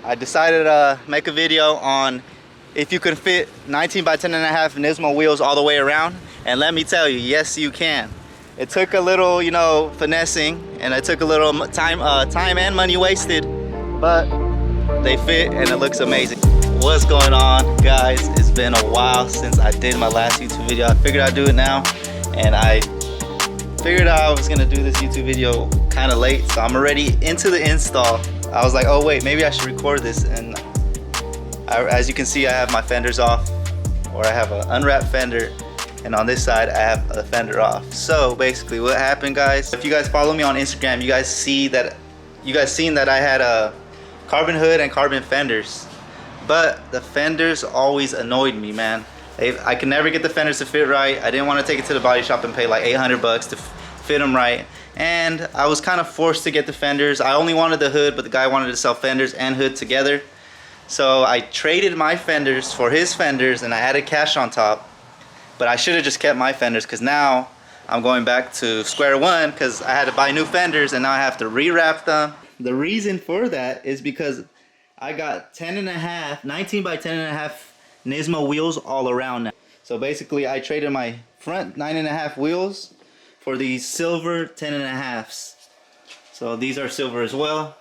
I decided to make a video on if you can fit 19 by 10.5 Nismo wheels all the way around, and let me tell you, yes you can. It took a little, you know, finessing, and it took a little time and money wasted, but they fit and it looks amazing. What's going on, guys? It's been a while since I did my last YouTube video. I figured I'd do it now, and I figured out I was gonna do this YouTube video kind of late, so I'm already into the install. I was like, oh wait, maybe I should record this, and as you can see, I have my fenders off, or I have an unwrapped fender, and on this side I have a fender off. So basically what happened, guys, if you guys follow me on Instagram, you guys seen that I had a carbon hood and carbon fenders, but the fenders always annoyed me, man. I could never get the fenders to fit right. I didn't want to take it to the body shop and pay like 800 bucks to fit them right, and I was kind of forced to get the fenders. I only wanted the hood, but the guy wanted to sell fenders and hood together, so I traded my fenders for his fenders, and I added cash on top. But I should have just kept my fenders, because now I'm going back to square one, because I had to buy new fenders and now I have to rewrap them. The reason for that is because I got 19 by 10.5 Nismo wheels all around now. So basically I traded my front 9.5 wheels for these silver 10.5s. So these are silver as well.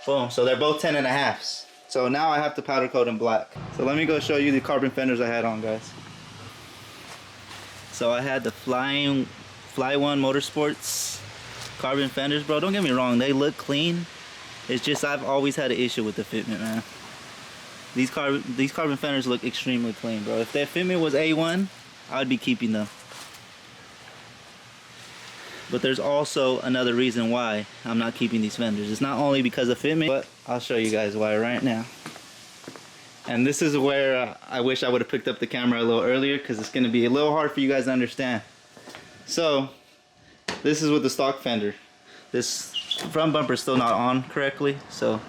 Boom, so they're both 10.5s. So now I have to powder coat them black. So let me go show you the carbon fenders I had on, guys. So I had the Fly One Motorsports carbon fenders, bro. Don't get me wrong, they look clean. It's just I've always had an issue with the fitment, man. These carbon fenders look extremely clean, bro. If their fitment was A1, I'd be keeping them. But there's also another reason why I'm not keeping these fenders. It's not only because of fitment, but I'll show you guys why right now. And this is where I wish I would have picked up the camera a little earlier, because it's going to be a little hard for you guys to understand. So this is with the stock fender. This front bumper is still not on correctly, so,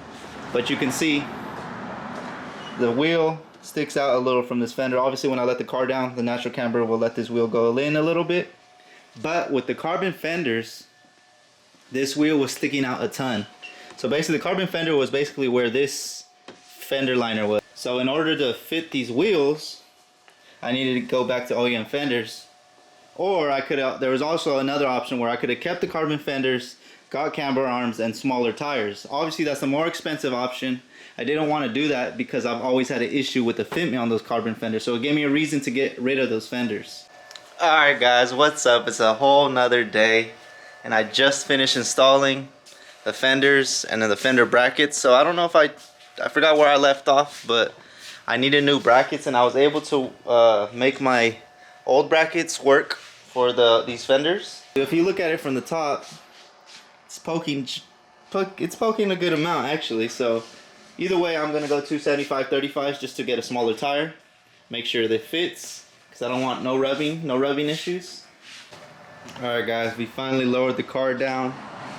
but you can see the wheel sticks out a little from this fender. Obviously when I let the car down, the natural camber will let this wheel go in a little bit. But with the carbon fenders, this wheel was sticking out a ton. So basically the carbon fender was basically where this fender liner was. So in order to fit these wheels, I needed to go back to OEM fenders. Or I could there was also another option where I could have kept the carbon fenders, got camber arms and smaller tires. Obviously that's the more expensive option. I didn't want to do that because I've always had an issue with the fitment on those carbon fenders. So it gave me a reason to get rid of those fenders. Alright guys, what's up? It's a whole nother day, and I just finished installing the fenders and then the fender brackets. So I don't know if I forgot where I left off, but I needed new brackets, and I was able to make my old brackets work for these fenders. If you look at it from the top, it's poking a good amount actually. So either way, I'm gonna go 275/35s just to get a smaller tire, make sure that fits, because I don't want no rubbing issues. Alright guys, we finally lowered the car down,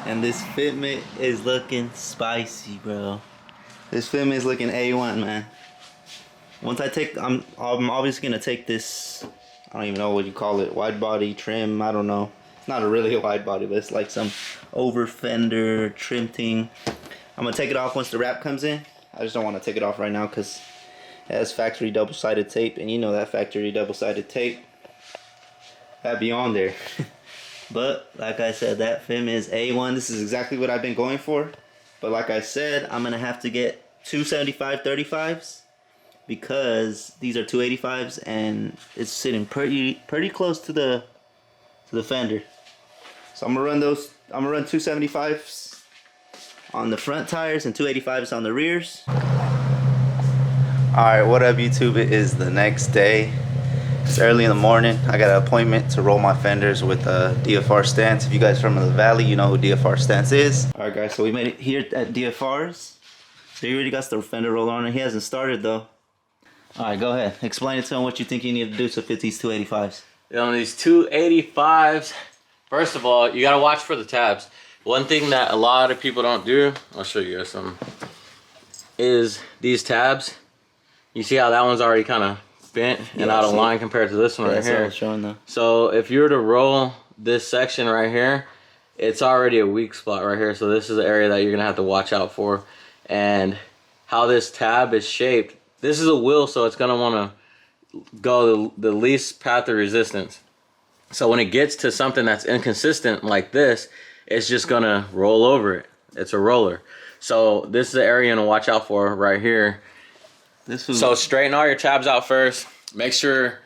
and this fitment is looking spicy, bro. This fitment is looking A1, man. Once I take, I'm obviously gonna take this, I don't even know what you call it, wide body trim, I don't know. It's not a really wide body, but it's like some over fender trim thing. I'm gonna take it off once the wrap comes in. I just don't want to take it off right now because it has factory double-sided tape, and you know that factory double-sided tape, that'd be on there. But like I said, that fitment is A1. This is exactly what I've been going for. But like I said, I'm gonna have to get 275/35s because these are 285s, and it's sitting pretty close to the fender. So I'm gonna run 275s on the front tires and 285s on the rears. Alright, what up YouTube? It is the next day. It's early in the morning. I got an appointment to roll my fenders with DFR Stance. If you guys from the valley, you know who DFR Stance is. Alright guys, so we made it here at DFR's. So he already got the fender roller on it. He hasn't started though. Alright, go ahead. Explain it to him what you think you need to do to fit these 285s. On these 285s, first of all, you gotta watch for the tabs. One thing that a lot of people don't do, I'll show you guys some, is these tabs. You see how that one's already kind of bent and out of line compared to this one right here. That's showing though. So if you were to roll this section right here, it's already a weak spot right here. So this is the area that you're gonna have to watch out for. and how this tab is shaped. This is a wheel, so it's gonna wanna go the least path of resistance. So when it gets to something that's inconsistent like this, it's just gonna roll over it. It's a roller. So this is the area to watch out for right here. So straighten all your tabs out first. Make sure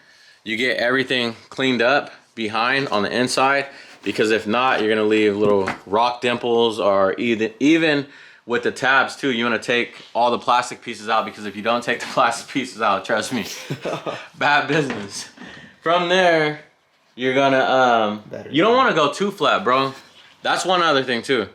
you get everything cleaned up behind on the inside, because if not, you're gonna leave little rock dimples, or even with the tabs too, you wanna take all the plastic pieces out, because if you don't take the plastic pieces out, trust me, bad business. From there, you're gonna, you don't wanna go too flat, bro. That's one other thing too.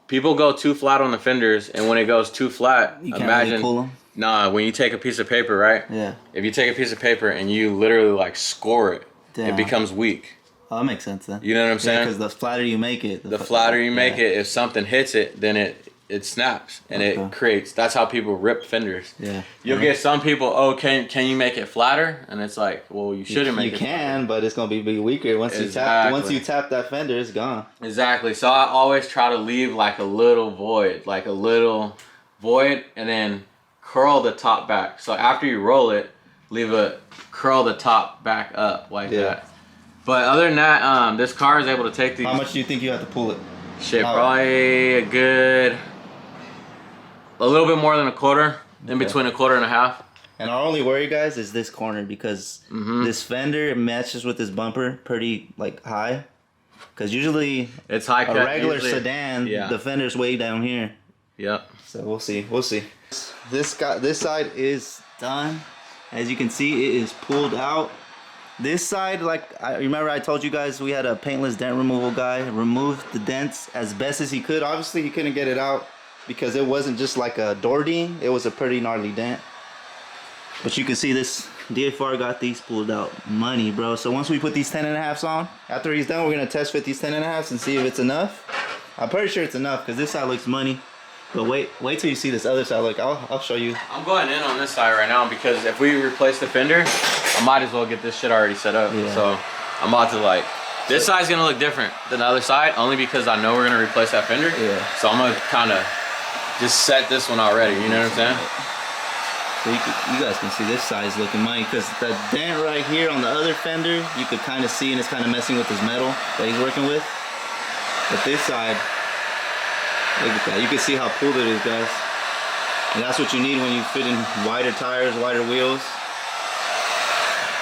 People go too flat on the fenders, and when it goes too flat, you can't really pull them. Nah, when you take a piece of paper, right? Yeah. If you take a piece of paper and you literally like score it, it becomes weak. Oh, that makes sense then. You know what I'm saying? Because the flatter you make it, the flatter you make it, if something hits it, then it snaps, and it creates. That's how people rip fenders. Yeah. You'll get some people, oh, can you make it flatter? And it's like, well, you shouldn't make it. You can, but it's gonna be weaker once you tap that fender. It's gone. Exactly. So I always try to leave like a little void, and then curl the top back. So after you roll it, curl the top back up like that. But other than that, this car is able to take these. How much do you think you have to pull it? Shit, probably a little bit more than a quarter, in between a quarter and a half. And our only worry, guys, is this corner, because this fender matches with this bumper pretty like high. Because usually it's high cut. A regular sedan, the fender's way down here. Yep. So we'll see. This side is done. As you can see, it is pulled out. This side, like I remember I told you guys, we had a paintless dent removal guy remove the dents as best as he could. Obviously he couldn't get it out because it wasn't just like a door ding, it was a pretty gnarly dent. But you can see this DFR got these pulled out. Money, bro. So once we put these 10.5s on, after he's done, we're gonna test fit these 10.5s and see if it's enough. I'm pretty sure it's enough, because this side looks money. But wait till you see this other side. Look, I'll show you. I'm going in on this side right now, because if we replace the fender, I might as well get this shit already set up. Yeah. So I'm about to this side's gonna look different than the other side, only because I know we're gonna replace that fender. Yeah. So I'm gonna kind of just set this one already. You know what I'm saying? So you guys can see this side's looking money, because the dent right here on the other fender, you could kind of see, and it's kind of messing with his metal that he's working with. But this side, look at that. You can see how pulled it is, guys. And that's what you need when you fit in wider tires, wider wheels.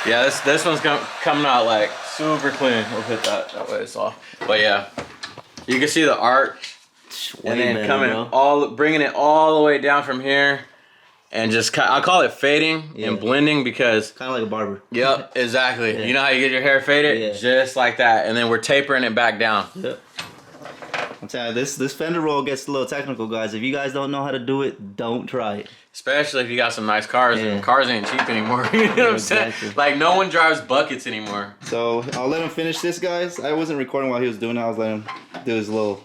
Yeah, this one's coming out like super clean. We'll hit that way it's off. But yeah, you can see the arch, and then bringing it all the way down from here, and just I call it fading and blending, because kind of like a barber. Yep, exactly. Yeah. You know how you get your hair faded? Yeah. Just like that, and then we're tapering it back down. Yep. I'm telling you, this fender roll gets a little technical, guys. If you guys don't know how to do it, don't try it. Especially if you got some nice cars, and cars ain't cheap anymore. You know what I'm saying? Like, no one drives buckets anymore. So I'll let him finish this, guys. I wasn't recording while he was doing it. I was letting him do his little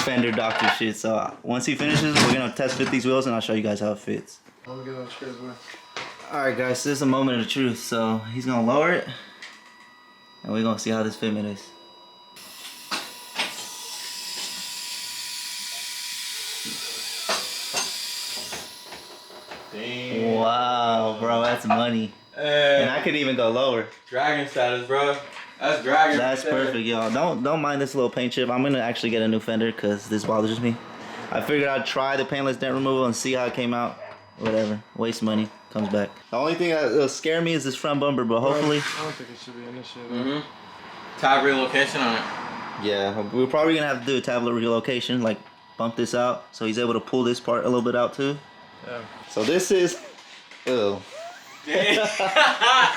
fender doctor shit. So once he finishes, we're gonna test fit these wheels, and I'll show you guys how it fits. Alright, guys, this is a moment of truth. So he's gonna lower it, and we're gonna see how this fitment is. Damn. Wow, bro, that's money. Hey. And I could even go lower. Dragon status, bro. That's dragon. That's perfect, y'all. Don't mind this little paint chip. I'm gonna actually get a new fender, because this bothers me. I figured I'd try the paintless dent removal and see how it came out. Whatever. Waste money. Comes back. The only thing that'll scare me is this front bumper, but hopefully. I don't think it should be an issue. Tab relocation on it. Yeah, we're probably gonna have to do a tablet relocation, like bump this out so he's able to pull this part a little bit out too. Yeah. So this is, ew. Bruh.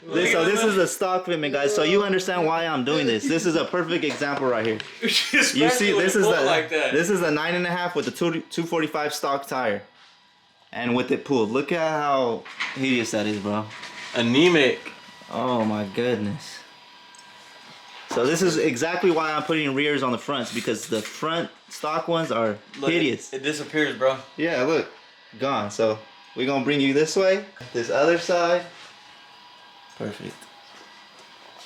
This is a stock fitment, guys. So you understand why I'm doing this. This is a perfect example right here. You see, this is the 9.5 with the 245 stock tire, and with it pulled. Look at how hideous that is, bro. Anemic. Oh my goodness. So this is exactly why I'm putting rears on the fronts, because the front stock ones are hideous. It disappears, bro. Yeah, look, gone. So we're gonna bring you this way. This other side. Perfect.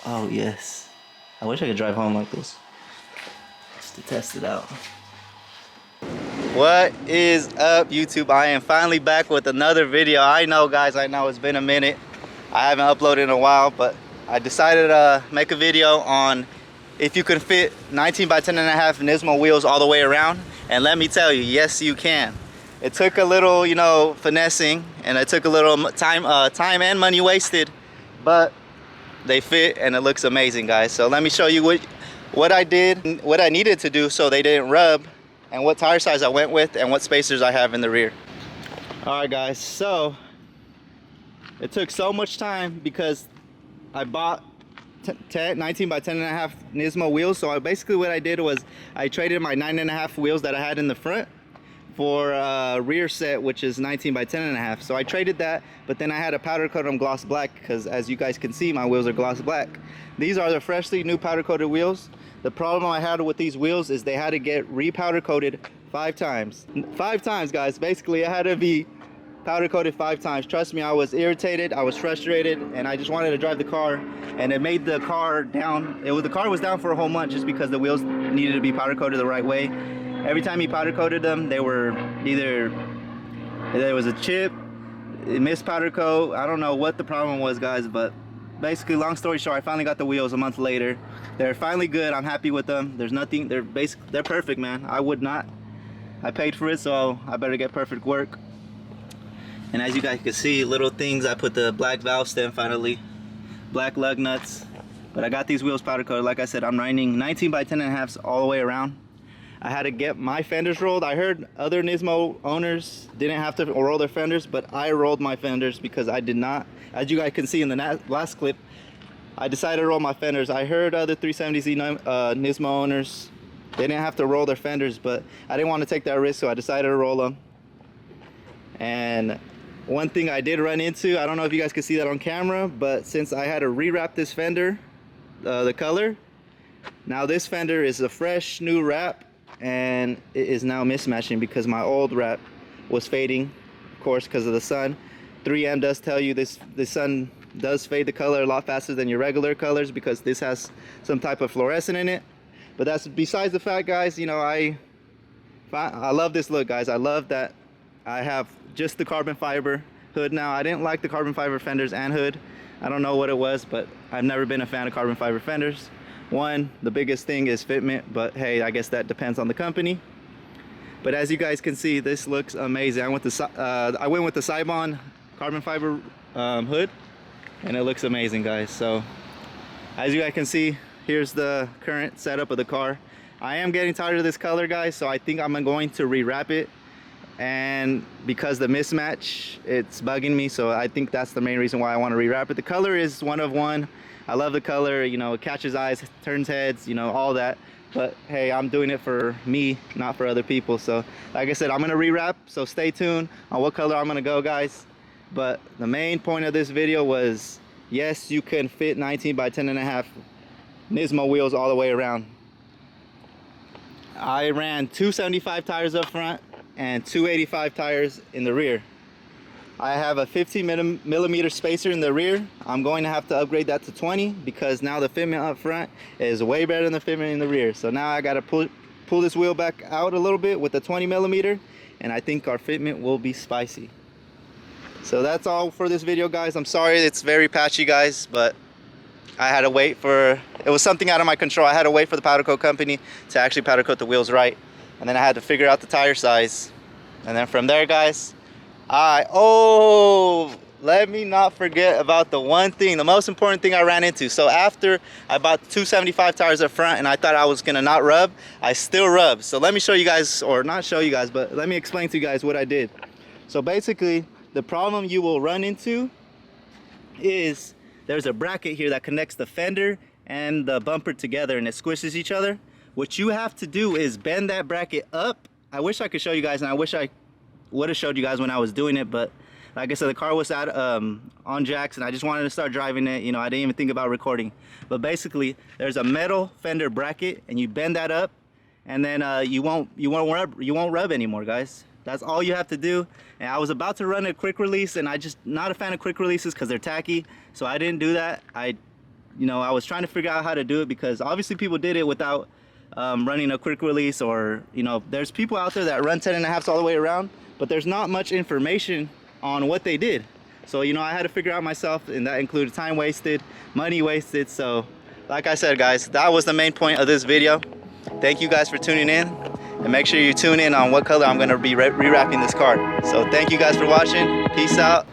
Oh yes. I wish I could drive home like this, just to test it out. What is up, YouTube? I am finally back with another video. I know, guys, I know it's been a minute. I haven't uploaded in a while, but I decided to make a video on if you can fit 19 by 10.5 Nismo wheels all the way around. And let me tell you, yes, you can. It took a little, you know, finessing, and it took a little time and money wasted, but they fit and it looks amazing, guys. So let me show you what I did, what I needed to do so they didn't rub, and what tire size I went with, and what spacers I have in the rear. All right, guys, so it took so much time because I bought 19 by 10.5 Nismo wheels. So basically what I did was I traded my 9.5 wheels that I had in the front for a rear set, which is 19 by 10.5. So I traded that, but then I had to powder coat them gloss black because, as you guys can see, my wheels are gloss black. These are the freshly new powder coated wheels. The problem I had with these wheels is they had to get re-powder coated 5 times. 5 times, guys. Basically, it had to be powder coated 5 times. Trust me, I was irritated, I was frustrated, and I just wanted to drive the car, and it made the car down. The car was down for a whole month just because the wheels needed to be powder coated the right way. Every time he powder coated them, they were either, there was a chip, it missed powder coat. I don't know what the problem was, guys, but basically, long story short, I finally got the wheels a month later. They're finally good. I'm happy with them. There's nothing, they're perfect, man. I paid for it, so I better get perfect work. And as you guys can see, little things, I put the black valve stem finally, black lug nuts. But I got these wheels powder coated. Like I said, I'm running 19 by 10.5s all the way around. I had to get my fenders rolled. I heard other Nismo owners didn't have to roll their fenders, but I rolled my fenders because I did not. As you guys can see in the last clip, I decided to roll my fenders. I heard other 370z Nismo owners, they didn't have to roll their fenders, but I didn't want to take that risk, so I decided to roll them. And one thing I did run into, I don't know if you guys can see that on camera, but since I had to rewrap this fender, the color, now this fender is a fresh new wrap, and it is now mismatching because my old wrap was fading, of course, because of the sun. 3M does tell you the sun does fade the color a lot faster than your regular colors because this has some type of fluorescent in it. But that's besides the fact, guys. You know, I love this look, guys. I love that I have just the carbon fiber hood now. I didn't like the carbon fiber fenders and hood. I don't know what it was, but I've never been a fan of carbon fiber fenders. One, the biggest thing is fitment, but hey, I guess that depends on the company. But as you guys can see, this looks amazing. I went with the Cybon carbon fiber hood, and it looks amazing, guys. So as you guys can see, here's the current setup of the car. I am getting tired of this color, guys, so I think I'm going to rewrap it. And because the mismatch, it's bugging me, so I think that's the main reason why I want to rewrap it. The color is one of one. I love the color, you know, it catches eyes, turns heads, you know, all that. But hey, I'm doing it for me, not for other people. So like I said, I'm gonna rewrap, so stay tuned on what color I'm gonna go, guys. But the main point of this video was, yes, you can fit 19 by 10.5 Nismo wheels all the way around. I ran 275 tires up front and 285 tires in the rear. I have a 15 millimeter spacer in the rear. I'm going to have to upgrade that to 20 because now the fitment up front is way better than the fitment in the rear. So now I got to pull this wheel back out a little bit with the 20 millimeter, and I think our fitment will be spicy. So that's all for this video, guys. I'm sorry it's very patchy, guys, but I had to wait for, it was something out of my control. I had to wait for the powder coat company to actually powder coat the wheels right. And then I had to figure out the tire size. And then from there, guys, let me not forget about the one thing, the most important thing I ran into. So after I bought 275 tires up front and I thought I was gonna not rub, I still rubbed. So let me show you guys, or not show you guys, but let me explain to you guys what I did. So basically, the problem you will run into is there's a bracket here that connects the fender and the bumper together, and it squishes each other. What you have to do is bend that bracket up. I wish I could show you guys, and I wish I would have showed you guys when I was doing it, but like I said, the car was out on jacks, and I just wanted to start driving it. You know, I didn't even think about recording. But basically, there's a metal fender bracket, and you bend that up, and then you won't rub anymore, guys. That's all you have to do. And I was about to run a quick release, and I just not a fan of quick releases because they're tacky, so I didn't do that. I was trying to figure out how to do it because obviously people did it without running a quick release, or you know, there's people out there that run 10.5s all the way around, but there's not much information on what they did. So you know, I had to figure out myself, and that included time wasted, money wasted. So like I said, guys, that was the main point of this video. Thank you guys for tuning in, and make sure you tune in on what color I'm going to be re-wrapping this car. So thank you guys for watching. Peace out.